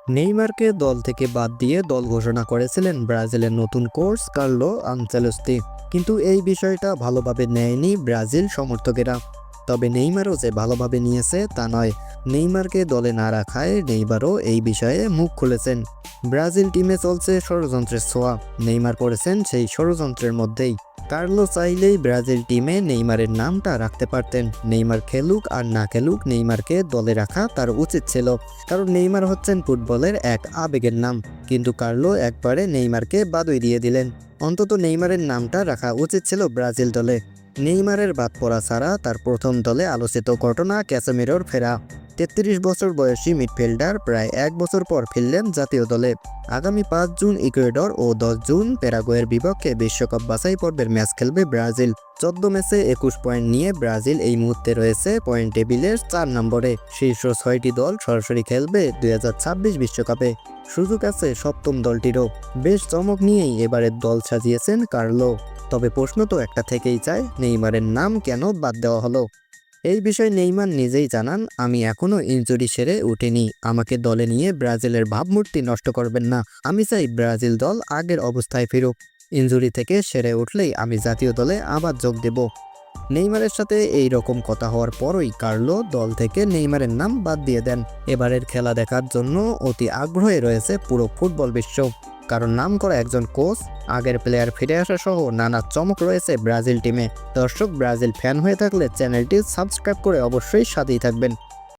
নেইমারকে দল থেকে বাদ দিয়ে দল ঘোষণা করেছিলেন ব্রাজিলের নতুন কোচ কার্লো আনচেলত্তি, কিন্তু এই বিষয়টা ভালোভাবে নেয়নি ব্রাজিল সমর্থকেরা। তবে নেইমারও যে ভালোভাবে নিয়েছে তা নয়। নেইমারকে দলে না রাখায় নেইমারও এই বিষয়ে মুখ খুলেছেন। ব্রাজিল টিমে চলছে ষড়যন্ত্রের ছোঁয়া, নেইমার পড়েছেন সেই ষড়যন্ত্রের মধ্যেই। কার্লো চাইলেই ব্রাজিল টিমে নেইমারের নামটা রাখতে পারতেন। নেইমার খেলুক আর না খেলুক, নেইমারকে দলে রাখা তার উচিত ছিল, কারণ নেইমার হচ্ছেন ফুটবলের এক আবেগের নাম। কিন্তু কার্লো একবারে নেইমারকে বাদই দিয়ে দিলেন। অন্তত নেইমারের নামটা রাখা উচিত ছিল ব্রাজিল দলে। নেইমারের বাদ পড়া ছাড়া তার প্রথম দলে আলোচিত ঘটনা ক্যাসেমিরোর ফেরা। ৩৩ বছর বয়সী মিডফিল্ডার প্রায় এক বছর পর ফিরলেন জাতীয় দলে। আগামী ৫ জুন ইকুয়েডর ও ১০ জুন প্যারাগুয়ের বিপক্ষে বিশ্বকাপ বাছাই পর্বের ম্যাচ খেলবে ব্রাজিল। ১৪ ম্যাচে ২১ পয়েন্ট নিয়ে ব্রাজিল এই মুহূর্তে রয়েছে পয়েন্ট টেবিলের ৪ নম্বরে। শীর্ষ ৬টি দল সরাসরি খেলবে ২০২৬ বিশ্বকাপে। সুযোগ আছে সপ্তম দলটিরও। বেশ চমক নিয়েই এবারের দল সাজিয়েছেন কার্লো। তবে প্রশ্ন তো একটা থেকেই যায়, নেইমারের নাম কেন বাদ দেওয়া হলো? এই বিষয়ে নেইমার নিজেই জানান, আমি এখনও ইনজুরি সেরে উঠিনি, আমাকে দলে নিয়ে ব্রাজিলের ভাবমূর্তি নষ্ট করবেন না। আমি চাই ব্রাজিল দল আগের অবস্থায় ফিরুক। ইনজুরি থেকে সেরে উঠলেই আমি জাতীয় দলে আবার যোগ দেব। নেইমারের সাথে এই রকম কথা হওয়ার পরই কার্লো দল থেকে নেইমারের নাম বাদ দিয়ে দেন। এবারের খেলা দেখার জন্য অতি আগ্রহে রয়েছে পুরো ফুটবল বিশ্ব, কারণ নাম করা একজন কোচ, আগের প্লেয়ার ফিরে আসা সহ নানা চমক রয়েছে ব্রাজিল টিমে। দর্শক, ব্রাজিল ফ্যান হয়ে থাকলে চ্যানেলটি সাবস্ক্রাইব করে অবশ্যই সাথেই থাকবেন।